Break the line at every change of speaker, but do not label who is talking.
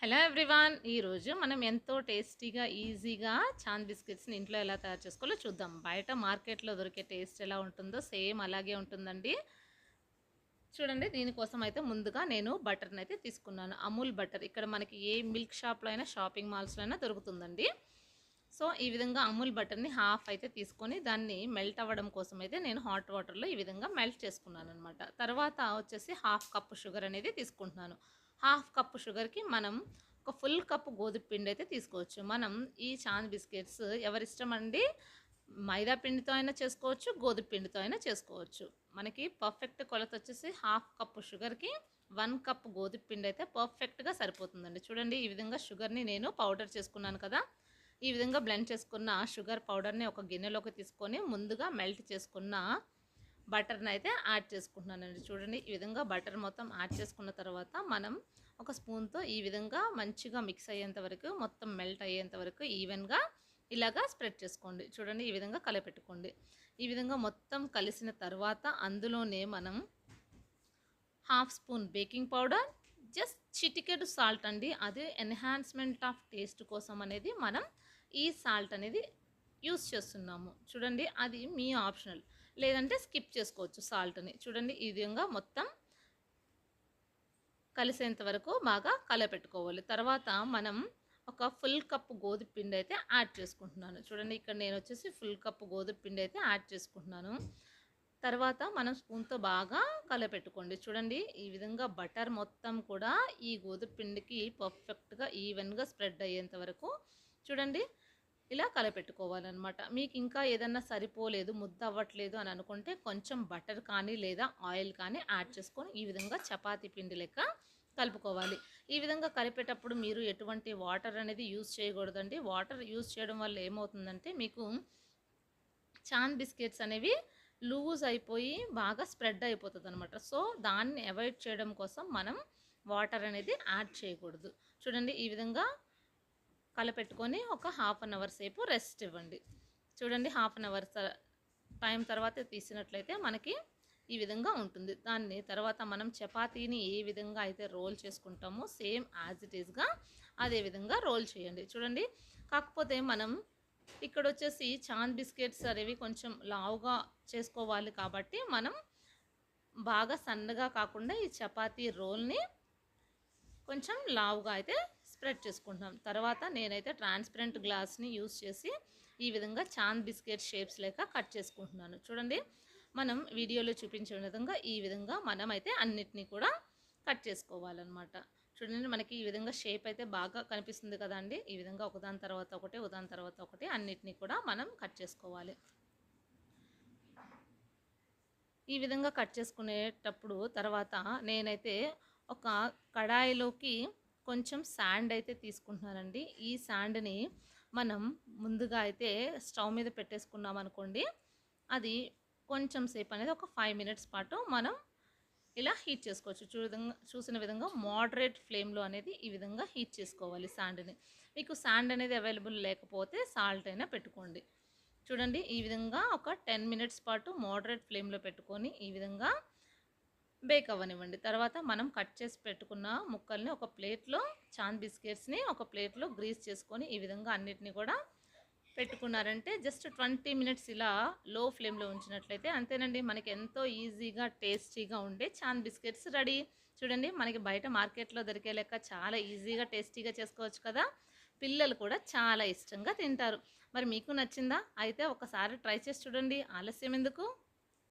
Hello everyone. ఈరోజు మనం ఎంతో టేస్టీగా ఈజీగా చాంద్ బిస్కెట్స్ని ఇంట్లో ఎలా తయారు చేసుకోవాలో చూద్దాం. బయట మార్కెట్లో దొరికే టేస్ట్ ఎలా ఉంటుందో సేమ్ అలాగే ఉంటుందండి. చూడండి, దీనికోసం అయితే ముందుగా నేను బటర్ని అయితే తీసుకున్నాను. అమూల్ బటర్ ఇక్కడ మనకి ఏ మిల్క్ షాప్లో అయినా షాపింగ్ మాల్స్లో అయినా దొరుకుతుందండి. సో ఈ విధంగా అమూల్ బటర్ని హాఫ్ అయితే తీసుకొని దాన్ని మెల్ట్ అవ్వడం కోసం అయితే నేను హాట్ వాటర్లో ఈ విధంగా మెల్ట్ చేసుకున్నాను అనమాట. తర్వాత వచ్చేసి హాఫ్ కప్ షుగర్ అనేది తీసుకుంటున్నాను. హాఫ్ కప్ షుగర్కి మనం ఒక ఫుల్ కప్ గోధుమ పిండి అయితే తీసుకోవచ్చు. మనం ఈ చాంద్ బిస్కెట్స్ ఎవరిష్టం అండి, మైదా పిండితో అయినా చేసుకోవచ్చు, గోధుమ పిండితో అయినా చేసుకోవచ్చు. మనకి పర్ఫెక్ట్ కొలత వచ్చేసి హాఫ్ కప్ షుగర్కి 1 కప్ గోధుమ పిండి అయితే పర్ఫెక్ట్గా సరిపోతుందండి. చూడండి, ఈ విధంగా షుగర్ని నేను పౌడర్ చేసుకున్నాను కదా. ఈ విధంగా బ్లెండ్ చేసుకున్న షుగర్ పౌడర్ని ఒక గిన్నెలోకి తీసుకొని ముందుగా మెల్ట్ చేసుకున్న బటర్ని అయితే యాడ్ చేసుకుంటున్నానండి. చూడండి, ఈ విధంగా బటర్ మొత్తం యాడ్ చేసుకున్న తర్వాత మనం ఒక స్పూన్తో ఈ విధంగా మంచిగా మిక్స్ అయ్యేంత వరకు, మొత్తం మెల్ట్ అయ్యేంత వరకు ఈవెన్గా ఇలాగా స్ప్రెడ్ చేసుకోండి. చూడండి, ఈ విధంగా కలపెట్టుకోండి. ఈ విధంగా మొత్తం కలిసిన తర్వాత అందులోనే మనం half spoon baking powder, just చిటికెడు సాల్ట్ అండి, అది ఎన్హాన్స్మెంట్ ఆఫ్ టేస్ట్ కోసం అనేది మనం ఈ సాల్ట్ అనేది యూస్ చేస్తున్నాము. చూడండి, అది మీ ఆప్షనల్, లేదంటే స్కిప్ చేసుకోవచ్చు సాల్ట్ని. చూడండి, ఈ విధంగా మొత్తం కలిసేంత వరకు బాగా కలపెట్టుకోవాలి. తర్వాత మనం ఒక ఫుల్ కప్ గోధుమ పిండి అయితే యాడ్ చేసుకుంటున్నాను. చూడండి, ఇక్కడ నేను వచ్చేసి ఫుల్ కప్ గోధుమ పిండి అయితే యాడ్ చేసుకుంటున్నాను. తర్వాత మనం స్పూన్తో బాగా కలపెట్టుకోండి. చూడండి, ఈ విధంగా బటర్ మొత్తం కూడా ఈ గోధుమ పిండికి పర్ఫెక్ట్గా ఈవెన్గా స్ప్రెడ్ అయ్యేంత వరకు చూడండి ఇలా కలపెట్టుకోవాలన్నమాట. మీకు ఇంకా ఏదన్నా సరిపోలేదు, ముద్ద అవ్వట్లేదు అని అనుకుంటే కొంచెం బటర్ కానీ లేదా ఆయిల్ కానీ యాడ్ చేసుకొని ఈ విధంగా చపాతీ పిండి లెక్క కలుపుకోవాలి. ఈ విధంగా కలిపేటప్పుడు మీరు ఎటువంటి వాటర్ అనేది యూజ్ చేయకూడదండి. వాటర్ యూజ్ చేయడం వల్ల ఏమవుతుందంటే మీకు చాంద్ బిస్కెట్స్ అనేవి లూజ్ అయిపోయి బాగా స్ప్రెడ్ అయిపోతుంది అనమాట. సో దాన్ని అవాయిడ్ చేయడం కోసం మనం వాటర్ అనేది యాడ్ చేయకూడదు. చూడండి, ఈ విధంగా కలపెట్టుకొని ఒక హాఫ్ అన్ అవర్ సేపు రెస్ట్ ఇవ్వండి. చూడండి, హాఫ్ అన్ అవర్ టైం తర్వాత తీసినట్లయితే మనకి ఈ విధంగా ఉంటుంది. దాన్ని తర్వాత మనం చపాతీని ఏ విధంగా అయితే రోల్ చేసుకుంటామో సేమ్ యాజ్ ఇట్ ఈస్గా అదే విధంగా రోల్ చేయండి. చూడండి, కాకపోతే మనం ఇక్కడ వచ్చేసి చాంద్ బిస్కెట్స్ అనేవి కొంచెం లావుగా చేసుకోవాలి కాబట్టి మనం బాగా సన్నగా కాకుండా ఈ చపాతీ రోల్ని కొంచెం లావుగా అయితే స్ప్రెడ్ చేసుకుంటున్నాం. తర్వాత నేనైతే ట్రాన్స్పరెంట్ గ్లాస్ని యూస్ చేసి ఈ విధంగా చాంద్ బిస్కెట్ షేప్స్ లేక కట్ చేసుకుంటున్నాను. చూడండి, మనం వీడియోలో చూపించిన విధంగా ఈ విధంగా మనమైతే అన్నిటినీ కూడా కట్ చేసుకోవాలన్నమాట. చూడండి, మనకి ఈ విధంగా షేప్ అయితే బాగా కనిపిస్తుంది కదండి. ఈ విధంగా ఒకదాని తర్వాత ఒకటి, ఒకదాని తర్వాత ఒకటి అన్నిటినీ కూడా మనం కట్ చేసుకోవాలి. ఈ విధంగా కట్ చేసుకునేటప్పుడు తర్వాత నేనైతే ఒక కడాయిలోకి కొంచెం శాండ్ అయితే తీసుకుంటున్నానండి. ఈ శాండ్ని మనం ముందుగా అయితే స్టవ్ మీద పెట్టేసుకున్నాం అనుకోండి, అది కొంచెం సేపు అనేది ఒక 5 మినిట్స్ పాటు మనం ఇలా హీట్ చేసుకోవచ్చు. చూసిన విధంగా మోడరేట్ ఫ్లేమ్లో అనేది ఈ విధంగా హీట్ చేసుకోవాలి శాండ్ని. మీకు శాండ్ అనేది అవైలబుల్ లేకపోతే సాల్ట్ అయినా పెట్టుకోండి. చూడండి, ఈ విధంగా ఒక 10 మినిట్స్ పాటు మోడరేట్ ఫ్లేమ్లో పెట్టుకొని ఈ విధంగా బేక్ అవ్వనివ్వండి. తర్వాత మనం కట్ చేసి పెట్టుకున్న ముక్కల్ని ఒక ప్లేట్లో, చాంద్ బిస్కెట్స్ని ఒక ప్లేట్లో గ్రీస్ చేసుకొని ఈ విధంగా అన్నిటిని కూడా పెట్టుకున్నారంటే జస్ట్ 20 మినిట్స్ ఇలా లో ఫ్లేమ్లో ఉంచినట్లయితే అంతేనండి, మనకి ఎంతో ఈజీగా టేస్టీగా ఉండే చాంద్ బిస్కెట్స్ రెడీ. చూడండి, మనకి బయట మార్కెట్లో దొరికే లెక్క చాలా ఈజీగా టేస్టీగా చేసుకోవచ్చు కదా. పిల్లలు కూడా చాలా ఇష్టంగా తింటారు. మరి మీకు నచ్చిందా? అయితే ఒకసారి ట్రై చేసి చూడండి. ఆలస్యం ఎందుకు?